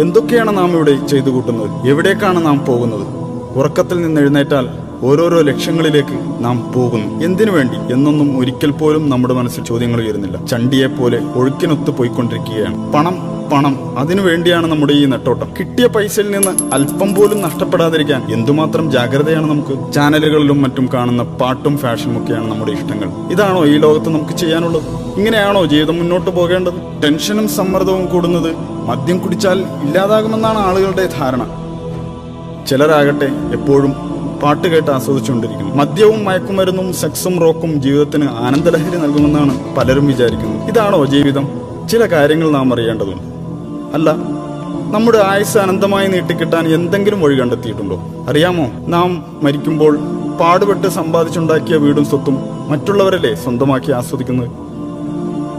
എന്തൊക്കെയാണ് നാം ഇവിടെ ചെയ്തു കൂട്ടുന്നത്? എവിടേക്കാണ് നാം പോകുന്നത്? ഉറക്കത്തിൽ നിന്ന് എഴുന്നേറ്റാൽ ഓരോരോ ലക്ഷ്യങ്ങളിലേക്ക് നാം പോകുന്നു. എന്തിനു വേണ്ടി എന്നൊന്നും ഒരിക്കൽ പോലും നമ്മുടെ മനസ്സിൽ ചോദ്യങ്ങൾ ഉയരുന്നില്ല. ചണ്ടിയെപ്പോലെ ഒഴുക്കിനൊത്ത് പോയിക്കൊണ്ടിരിക്കുകയാണ്. പണം പണം, അതിനു വേണ്ടിയാണ് നമ്മുടെ ഈ നെട്ടോട്ടം. കിട്ടിയ പൈസയിൽ നിന്ന് അല്പം പോലും നഷ്ടപ്പെടാതിരിക്കാൻ എന്തുമാത്രം ജാഗ്രതയാണ് നമുക്ക്. ചാനലുകളിലും മറ്റും കാണുന്ന പാട്ടും ഫാഷനും ഒക്കെയാണ് നമ്മുടെ ഇഷ്ടങ്ങൾ. ഇതാണോ ഈ ലോകത്ത് നമുക്ക് ചെയ്യാനുള്ളത്? ഇങ്ങനെയാണോ ജീവിതം മുന്നോട്ട് പോകേണ്ടത്? ടെൻഷനും സമ്മർദ്ദവും കൂടുന്നത് മദ്യം കുടിച്ചാൽ ഇല്ലാതാകുമെന്നാണ് ആളുകളുടെ ധാരണ. ചിലരാകട്ടെ എപ്പോഴും പാട്ട് കേട്ട് ആസ്വദിച്ചുകൊണ്ടിരിക്കുന്നു. മദ്യവും മയക്കുമരുന്നും സെക്സും റോക്കും ജീവിതത്തിന് ആനന്ദലഹരി നൽകുമെന്നാണ് പലരും വിചാരിക്കുന്നത്. ഇതാണോ ജീവിതം? ചില കാര്യങ്ങൾ നാം അറിയേണ്ടതുണ്ട്. അല്ല, നമ്മുടെ ആയുസ് അനന്തമായി നീട്ടിക്കിട്ടാൻ എന്തെങ്കിലും വഴി കണ്ടെത്തിയിട്ടുണ്ടോ? അറിയാമോ, നാം മരിക്കുമ്പോൾ പാടുപെട്ട് സമ്പാദിച്ചുണ്ടാക്കിയ വീടും സ്വത്തും മറ്റുള്ളവരല്ലേ സ്വന്തമാക്കി ആസ്വദിക്കുന്നത്?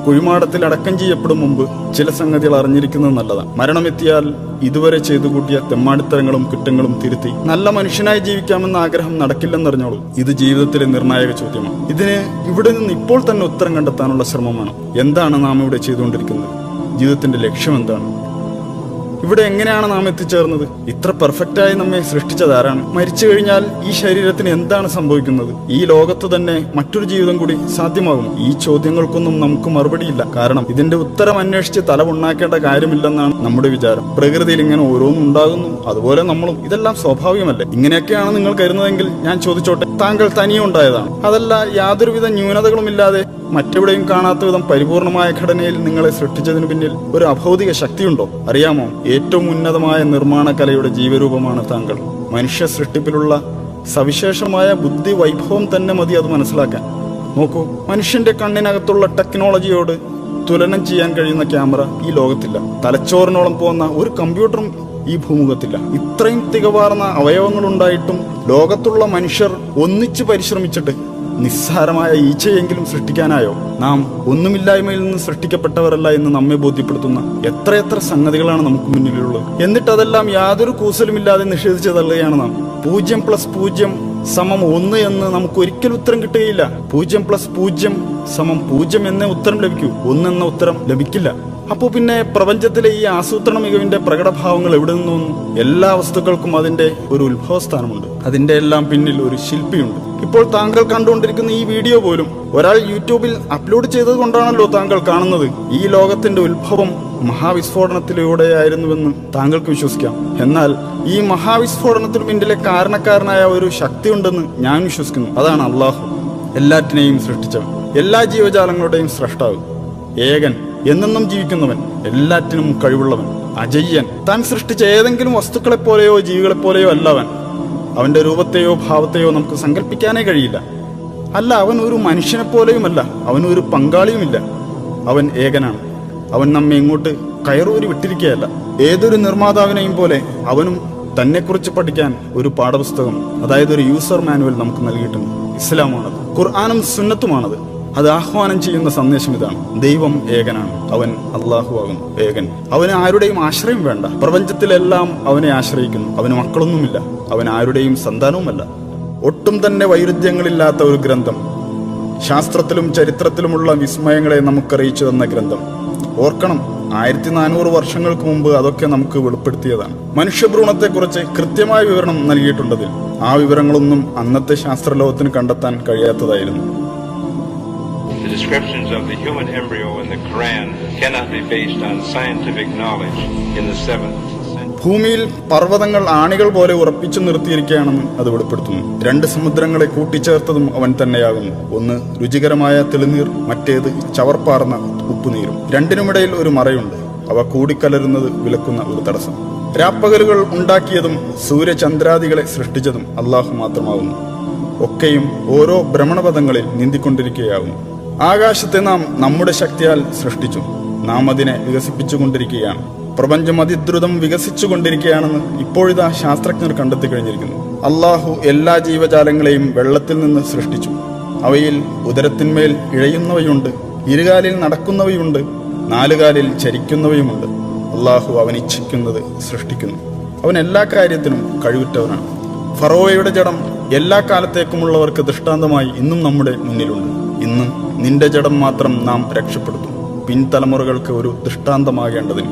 കുഴിമാടത്തിൽ അടക്കം ചെയ്യപ്പെടും മുമ്പ് ചില സംഗതികൾ അറിഞ്ഞിരിക്കുന്നത് നല്ലതാണ്. മരണമെത്തിയാൽ ഇതുവരെ ചെയ്തു കൂട്ടിയ തെമ്മാടിത്തരങ്ങളും കുറ്റങ്ങളും തിരുത്തി നല്ല മനുഷ്യനായി ജീവിക്കാമെന്ന ആഗ്രഹം നടക്കില്ലെന്നറിഞ്ഞോളൂ. ഇത് ജീവിതത്തിലെ നിർണായക ചോദ്യമാണ്. ഇതിന് ഇവിടെ നിന്ന് ഇപ്പോൾ തന്നെ ഉത്തരം കണ്ടെത്താനുള്ള ശ്രമമാണ്. എന്താണ് നാം ഇവിടെ ചെയ്തുകൊണ്ടിരിക്കുന്നത്? ജീവിതത്തിന്റെ ലക്ഷ്യം എന്താണ്? ഇവിടെ എങ്ങനെയാണ് നാം എത്തിച്ചേർന്നത്? ഇത്ര പെർഫെക്റ്റായി നമ്മെ സൃഷ്ടിച്ചതാരാണ്? മരിച്ചു കഴിഞ്ഞാൽ ഈ ശരീരത്തിന് എന്താണ് സംഭവിക്കുന്നത്? ഈ ലോകത്ത് തന്നെ മറ്റൊരു ജീവിതം കൂടി സാധ്യമാകും? ഈ ചോദ്യങ്ങൾക്കൊന്നും നമുക്ക് മറുപടിയില്ല. കാരണം ഇതിന്റെ ഉത്തരം അന്വേഷിച്ച് തല ഉണ്ടാക്കേണ്ട കാര്യമില്ലെന്നാണ് നമ്മുടെ വിചാരം. പ്രകൃതിയിൽ ഇങ്ങനെ ഓരോന്നും ഉണ്ടാകുന്നു, അതുപോലെ നമ്മളും. ഇതെല്ലാം സ്വാഭാവികമല്ലേ? ഇങ്ങനെയൊക്കെയാണ് നിങ്ങൾ കരുതുന്നതെങ്കിൽ ഞാൻ ചോദിച്ചോട്ടെ, താങ്കൾ തനിയെ ഉണ്ടായതാണ്? അതല്ല യാതൊരുവിധ ന്യൂനതകളുമില്ലാതെ മറ്റെവിടെയും കാണാത്ത വിധം പരിപൂർണമായ ഘടനയിൽ നിങ്ങളെ സൃഷ്ടിച്ചതിനു പിന്നിൽ ഒരു അഭൗതിക ശക്തിയുണ്ടോ? അറിയാമോ, ഏറ്റവും ഉന്നതമായ നിർമ്മാണ കലയുടെ ജീവരൂപമാണ് താങ്കൾ. മനുഷ്യ സൃഷ്ടിപ്പിലുള്ള സവിശേഷമായ ബുദ്ധി വൈഭവം തന്നെ മതി അത് മനസ്സിലാക്കാൻ. നോക്കൂ, മനുഷ്യന്റെ കണ്ണിനകത്തുള്ള ടെക്നോളജിയോട് തുലനം ചെയ്യാൻ കഴിയുന്ന ക്യാമറ ഈ ലോകത്തില്ല. തലച്ചോറിനോളം പോകുന്ന ഒരു കമ്പ്യൂട്ടറും ഈ ഭൂമുഖത്തില്ല. ഇത്രയും തികവാർന്ന അവയവങ്ങളുണ്ടായിട്ടും ലോകത്തുള്ള മനുഷ്യർ ഒന്നിച്ചു പരിശ്രമിച്ചിട്ട് നിസ്സാരമായ ഈച്ചയെങ്കിലും സൃഷ്ടിക്കാനായോ? നാം ഒന്നുമില്ലായ്മയിൽ നിന്ന് സൃഷ്ടിക്കപ്പെട്ടവരല്ല എന്ന് നമ്മെ ബോധ്യപ്പെടുത്തുന്ന എത്രയെത്ര സംഗതികളാണ് നമുക്ക് മുന്നിലുള്ളത്. എന്നിട്ട് അതെല്ലാം യാതൊരു കൂസലുമില്ലാതെ നിഷേധിച്ചു തള്ളുകയാണ് നാം. 0 + 0 = 1 എന്ന് നമുക്ക് ഒരിക്കലും ഉത്തരം കിട്ടുകയില്ല. 0 + 0 = 0 എന്നേ ഉത്തരം ലഭിക്കൂ. 1 എന്ന ഉത്തരം ലഭിക്കില്ല. അപ്പോ പിന്നെ പ്രപഞ്ചത്തിലെ ഈ ആസൂത്രണ മികവിന്റെ പ്രകടഭാവങ്ങൾ എവിടെ നിന്ന് വന്നു? എല്ലാ വസ്തുക്കൾക്കും അതിന്റെ ഒരു ഉത്ഭവസ്ഥാനമുണ്ട്. അതിന്റെ എല്ലാം പിന്നിൽ ഒരു ശില്പിയുണ്ട്. ഇപ്പോൾ താങ്കൾ കണ്ടുകൊണ്ടിരിക്കുന്ന ഈ വീഡിയോ പോലും ഒരാൾ യൂട്യൂബിൽ അപ്ലോഡ് ചെയ്തത് കൊണ്ടാണല്ലോ താങ്കൾ കാണുന്നത്. ഈ ലോകത്തിന്റെ ഉത്ഭവം മഹാവിസ്ഫോടനത്തിലൂടെയായിരുന്നുവെന്ന് താങ്കൾക്ക് വിശ്വസിക്കാം. എന്നാൽ ഈ മഹാവിസ്ഫോടനത്തിന് പിന്നിലെ കാരണക്കാരനായ ഒരു ശക്തിയുണ്ടെന്ന് ഞാൻ വിശ്വസിക്കുന്നു. അതാണ് അള്ളാഹു, എല്ലാറ്റിനെയും സൃഷ്ടിച്ചവൻ, എല്ലാ ജീവജാലങ്ങളുടെയും സ്രഷ്ടാവ്, ഏകൻ, എന്നെന്നും ജീവിക്കുന്നവൻ, എല്ലാറ്റിനും കഴിവുള്ളവൻ, അജയ്യൻ. താൻ സൃഷ്ടിച്ച ഏതെങ്കിലും വസ്തുക്കളെപ്പോലെയോ ജീവികളെപ്പോലെയോ അല്ല അവൻ. അവന്റെ രൂപത്തെയോ ഭാവത്തെയോ നമുക്ക് സങ്കല്പിക്കാനേ കഴിയില്ല. അല്ല, അവൻ ഒരു മനുഷ്യനെ പോലെയുമല്ല, അവനൊരു പങ്കാളിയുമില്ല. അവൻ ഏകനാണ്. അവൻ നമ്മെ ഇങ്ങോട്ട് കയറൂരി വിട്ടിരിക്കുകയല്ല. ഏതൊരു നിർമ്മാതാവിനെയും പോലെ അവനും തന്നെക്കുറിച്ച് പഠിക്കാൻ ഒരു പാഠപുസ്തകം, അതായത് ഒരു യൂസർ മാനുവൽ നമുക്ക് നൽകിയിട്ടുണ്ട്. ഇസ്ലാമാണത്, ഖുർആനും സുന്നത്തുമാണത്. അത് ആഹ്വാനം ചെയ്യുന്ന സന്ദേശം ഇതാണ്: ദൈവം ഏകനാണ്, അവൻ അള്ളാഹു ആകുന്നു ഏകൻ. അവന് ആരുടെയും ആശ്രയം വേണ്ട. പ്രപഞ്ചത്തിലെല്ലാം അവനെ ആശ്രയിക്കുന്നു. അവന് മക്കളൊന്നുമില്ല, അവൻ ആരുടെയും സന്താനവുമല്ല. ഒട്ടും തന്നെ വൈരുദ്ധ്യങ്ങളില്ലാത്ത ഒരു ഗ്രന്ഥം, ശാസ്ത്രത്തിലും ചരിത്രത്തിലുമുള്ള വിസ്മയങ്ങളെ നമുക്കറിയിച്ചു തന്ന ഗ്രന്ഥം. ഓർക്കണം, 1400 വർഷങ്ങൾക്ക് മുമ്പ് അതൊക്കെ നമുക്ക് വെളിപ്പെടുത്തിയതാണ്. മനുഷ്യഭ്രൂണത്തെക്കുറിച്ച് കൃത്യമായ വിവരണം നൽകിയിട്ടുണ്ടതിൽ. ആ വിവരങ്ങളൊന്നും അന്നത്തെ ശാസ്ത്രലോകത്തിന് കണ്ടെത്താൻ കഴിയാത്തതായിരുന്നു. The descriptions of the human embryo in the Quran cannot be based on scientific knowledge in the 7th century. ഭൂമിയിൽ പർവ്വതങ്ങൾ ആണികൾ പോലെ ഉറപ്പിച്ചു നിർത്തിയിരിക്കുകയാണെന്ന് അത് വെളിപ്പെടുത്തുന്നു. 2 സമുദ്രങ്ങളെ കൂട്ടിച്ചേർത്തതും അവൻ തന്നെയാകുന്നു. ഒന്ന് രുചികരമായ തെളിനീർ, മറ്റേത് ചവർപ്പാർന്ന ഉപ്പുനീരും. രണ്ടിനുമിടയിൽ ഒരു മറയുണ്ട്. അവ കൂടിക്കലരുന്നത് വിലക്കുന്ന ഒരു തടസ്സം. രാപ്പകലുകൾ ഉണ്ടാക്കിയതും സൂര്യചന്ദ്രാദികളെ സൃഷ്ടിച്ചതും അള്ളാഹു മാത്രമാകുന്നു. ഒക്കെയും ഓരോ ഭ്രമണപഥങ്ങളിൽ നീന്തിക്കൊണ്ടിരിക്കുകയാകുന്നു. ആകാശത്തെ നാം നമ്മുടെ ശക്തിയാൽ സൃഷ്ടിച്ചു. നാം അതിനെ വികസിപ്പിച്ചുകൊണ്ടിരിക്കുകയാണ്. പ്രപഞ്ചം അതിദ്രുതം വികസിച്ചുകൊണ്ടിരിക്കുകയാണെന്ന് ഇപ്പോഴിതാ ശാസ്ത്രജ്ഞർ കണ്ടെത്തി കഴിഞ്ഞിരിക്കുന്നു. അള്ളാഹു എല്ലാ ജീവജാലങ്ങളെയും വെള്ളത്തിൽ നിന്ന് സൃഷ്ടിച്ചു. അവയിൽ ഉദരത്തിന്മേൽ ഇഴയുന്നവയുണ്ട്, ഇരുകാലിൽ നടക്കുന്നവയുണ്ട്, 4 കാലിൽ ചരിക്കുന്നവയുമുണ്ട്. അള്ളാഹു അവൻ ഇച്ഛിക്കുന്നത് സൃഷ്ടിക്കുന്നു. അവൻ എല്ലാ കാര്യത്തിനും കഴിവുറ്റവനാണ്. ഫറോവയുടെ ജഡം എല്ലാ കാലത്തേക്കുമുള്ളവർക്ക് ദൃഷ്ടാന്തമായി ഇന്നും നമ്മുടെ മുന്നിലുണ്ട്. ഇന്നും നിന്റെ ജഡം മാത്രം നാം രക്ഷപ്പെടുത്തും, പിൻതലമുറകൾക്ക് ഒരു ദൃഷ്ടാന്തമാകേണ്ടതിന്.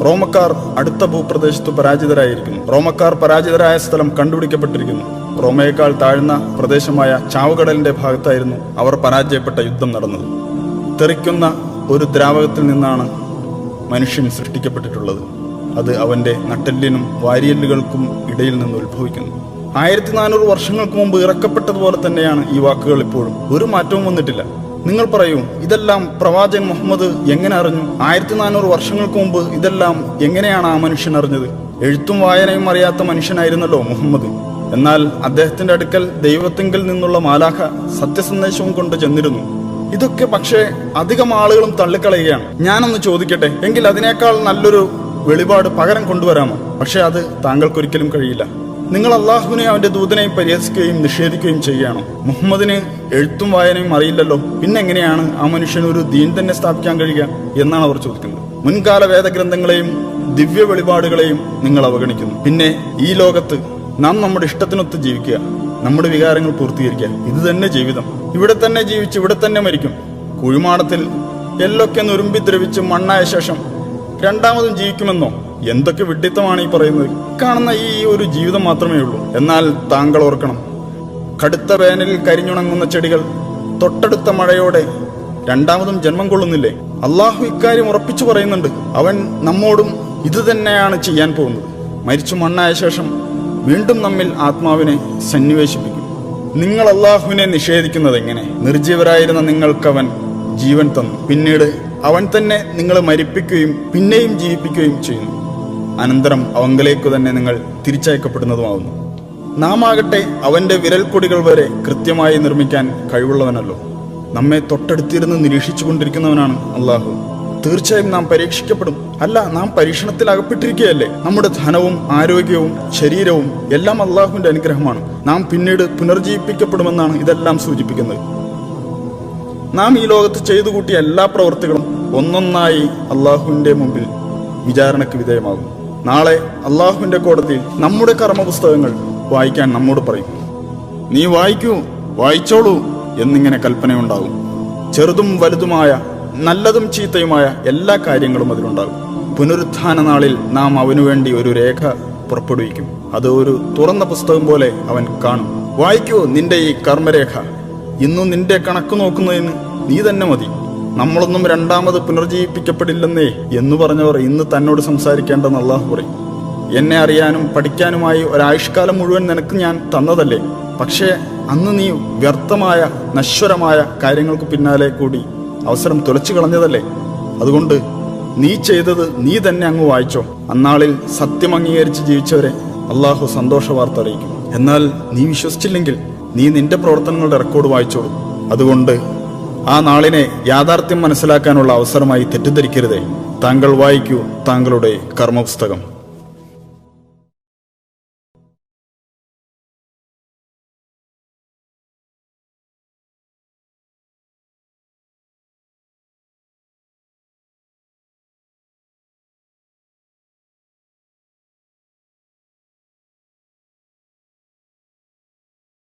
റോമക്കാർ അടുത്ത ഭൂപ്രദേശത്ത് പരാജിതരായിരിക്കുന്നു. റോമക്കാർ പരാജിതരായ സ്ഥലം കണ്ടുപിടിക്കപ്പെട്ടിരിക്കുന്നു. റോമയേക്കാൾ താഴ്ന്ന പ്രദേശമായ ചാവുകടലിന്റെ ഭാഗത്തായിരുന്നു അവർ പരാജയപ്പെട്ട യുദ്ധം നടന്നത്. തെറിക്കുന്ന ഒരു ദ്രാവകത്തിൽ നിന്നാണ് മനുഷ്യൻ സൃഷ്ടിക്കപ്പെട്ടിട്ടുള്ളത്. അത് അവന്റെ നട്ടെല്ലിനും വാരിയെല്ലുകൾക്കും ഇടയിൽ നിന്ന് ഉത്ഭവിക്കുന്നു. 1400 വർഷങ്ങൾക്ക് മുമ്പ് ഇറക്കപ്പെട്ടതുപോലെ തന്നെയാണ് ഈ വാക്കുകൾ ഇപ്പോഴും. ഒരു മാറ്റവും വന്നിട്ടില്ല. നിങ്ങൾ പറയൂ, ഇതെല്ലാം പ്രവാചകൻ മുഹമ്മദ് എങ്ങനെ അറിഞ്ഞു? 1400 വർഷങ്ങൾക്ക് മുമ്പ് ഇതെല്ലാം എങ്ങനെയാണ് ആ മനുഷ്യൻ അറിഞ്ഞത്? എഴുത്തും വായനയും അറിയാത്ത മനുഷ്യനായിരുന്നല്ലോ മുഹമ്മദ്. എന്നാൽ അദ്ദേഹത്തിന്റെ അടുക്കൽ ദൈവത്തിങ്കിൽ നിന്നുള്ള മാലാഖ സത്യസന്ദേശവും കൊണ്ട് ചെന്നിരുന്നു. ഇതൊക്കെ പക്ഷേ അധികം ആളുകളും തള്ളിക്കളയുകയാണ്. ഞാനൊന്ന് ചോദിക്കട്ടെ, എങ്കിൽ അതിനേക്കാൾ നല്ലൊരു വെളിപാട് പകരം കൊണ്ടുവരാമോ? പക്ഷെ അത് താങ്കൾക്കൊരിക്കലും കഴിയില്ല. നിങ്ങൾ അള്ളാഹുവിനെ അവന്റെ ദൂതനെയും പരിഹസിക്കുകയും നിഷേധിക്കുകയും ചെയ്യുകയാണോ? മുഹമ്മദിന് എഴുത്തും വായനയും അറിയില്ലല്ലോ, പിന്നെ എങ്ങനെയാണ് ആ മനുഷ്യന് ഒരു ദീൻ തന്നെ സ്ഥാപിക്കാൻ കഴിയുക എന്നാണ് അവർ ചോദിക്കുന്നത്. മുൻകാല വേദഗ്രന്ഥങ്ങളെയും ദിവ്യ വെളിപാടുകളെയും നിങ്ങൾ അവഗണിക്കുന്നു. പിന്നെ ഈ ലോകത്ത് നാം നമ്മുടെ ഇഷ്ടത്തിനൊത്ത് ജീവിക്കുക, നമ്മുടെ വികാരങ്ങൾ പൂർത്തീകരിക്കുക, ഇത് തന്നെ ജീവിതം. ഇവിടെ തന്നെ ജീവിച്ച് ഇവിടെ തന്നെ മരിക്കും. കുഴിമാടത്തിൽ എല്ലൊക്കെ നുരുമ്പി ദ്രവിച്ച് മണ്ണായ ശേഷം രണ്ടാമതും ജീവിക്കുമെന്നോ? എന്തൊക്കെ വിഡ്ഢിത്തമാണ് ഈ പറയുന്നത്? കാണുന്ന ഈ ഒരു ജീവിതം മാത്രമേ ഉള്ളൂ. എന്നാൽ താങ്കൾ ഓർക്കണം, കടുത്ത വേനലിൽ കരിഞ്ഞുണങ്ങുന്ന ചെടികൾ തൊട്ടടുത്ത മഴയോടെ രണ്ടാമതും ജന്മം കൊള്ളുന്നില്ലേ? അള്ളാഹു ഇക്കാര്യം ഉറപ്പിച്ചു പറയുന്നുണ്ട്. അവൻ നമ്മോടും ഇത് തന്നെയാണ് ചെയ്യാൻ പോകുന്നത്. മരിച്ചു മണ്ണായ ശേഷം വീണ്ടും നമ്മിൽ ആത്മാവിനെ സന്നിവേശിപ്പിക്കും. നിങ്ങൾ അള്ളാഹുവിനെ നിഷേധിക്കുന്നത് എങ്ങനെ? നിർജീവരായിരുന്ന നിങ്ങൾക്കവൻ ജീവൻ തന്നു. പിന്നീട് അവൻ തന്നെ നിങ്ങളെ മരിപ്പിക്കുകയും പിന്നെയും ജീവിപ്പിക്കുകയും ചെയ്യുന്നു. അനന്തരം അവങ്കലേക്കു തന്നെ നിങ്ങൾ തിരിച്ചയക്കപ്പെടുന്നതുമാവുന്നു. നാം ആകട്ടെ അവന്റെ വിരൽക്കൊടികൾ വരെ കൃത്യമായി നിർമ്മിക്കാൻ കഴിവുള്ളവനല്ലോ. നമ്മെ തൊട്ടടുത്തിരുന്ന് നിരീക്ഷിച്ചു കൊണ്ടിരിക്കുന്നവനാണ് അള്ളാഹു. തീർച്ചയായും നാം പരീക്ഷിക്കപ്പെടും. അല്ല, നാം പരീക്ഷണത്തിൽ അകപ്പെട്ടിരിക്കുകയല്ലേ? നമ്മുടെ ധനവും ആരോഗ്യവും ശരീരവും എല്ലാം അള്ളാഹുവിന്റെ അനുഗ്രഹമാണ്. നാം പിന്നീട് പുനർജീവിപ്പിക്കപ്പെടുമെന്നാണ് ഇതെല്ലാം സൂചിപ്പിക്കുന്നത്. നാം ഈ ലോകത്ത് ചെയ്തു കൂട്ടിയ എല്ലാ പ്രവൃത്തികളും ഒന്നൊന്നായി അള്ളാഹുവിന്റെ മുമ്പിൽ വിചാരണയ്ക്ക് വിധേയമാകും. നാളെ അള്ളാഹുവിന്റെ കോടതിയിൽ നമ്മുടെ കർമ്മപുസ്തകങ്ങൾ വായിക്കാൻ നമ്മോട് പറയും. നീ വായിക്കൂ, വായിച്ചോളൂ എന്നിങ്ങനെ കൽപ്പനയുണ്ടാകും. ചെറുതും വലുതുമായ നല്ലതും ചീത്തയുമായ എല്ലാ കാര്യങ്ങളും അതിലുണ്ടാകും. പുനരുത്ഥാന നാളിൽ നാം അവനു വേണ്ടി ഒരു രേഖ പുറപ്പെടുവിക്കും. അത് ഒരു തുറന്ന പുസ്തകം പോലെ അവൻ കാണും. വായിക്കൂ നിന്റെ ഈ കർമ്മരേഖ. ഇന്നും നിന്റെ കണക്ക് നോക്കുന്നതിന് നീ തന്നെ മതി. നമ്മളൊന്നും രണ്ടാമത് പുനർജീവിപ്പിക്കപ്പെടില്ലെന്നേ എന്ന് പറഞ്ഞവർ ഇന്ന് തന്നോട് സംസാരിക്കേണ്ടെന്ന് അള്ളാഹു പറയും. എന്നെ അറിയാനും പഠിക്കാനുമായി ഒരായുഷ്കാലം മുഴുവൻ നിനക്ക് ഞാൻ തന്നതല്ലേ? പക്ഷേ അന്ന് നീ വ്യർത്ഥമായ നശ്വരമായ കാര്യങ്ങൾക്ക് പിന്നാലെ കൂടി അവസരം തുലച്ചു കളഞ്ഞതല്ലേ? അതുകൊണ്ട് നീ ചെയ്തത് നീ തന്നെ അങ്ങ് വായിച്ചോ. അന്നാളിൽ സത്യം അംഗീകരിച്ച് ജീവിച്ചവരെ അള്ളാഹു സന്തോഷ വാർത്ത അറിയിക്കും. എന്നാൽ നീ വിശ്വസിച്ചില്ലെങ്കിൽ നീ നിന്റെ പ്രവർത്തനങ്ങളുടെ റെക്കോർഡ് വായിച്ചോളൂ. അതുകൊണ്ട് ആ നാളിനെ യാഥാർത്ഥ്യം മനസ്സിലാക്കാനുള്ള അവസരമായി തെറ്റിദ്ധരിക്കരുതേ. താങ്കൾ വായിക്കൂ താങ്കളുടെ കർമ്മപുസ്തകം.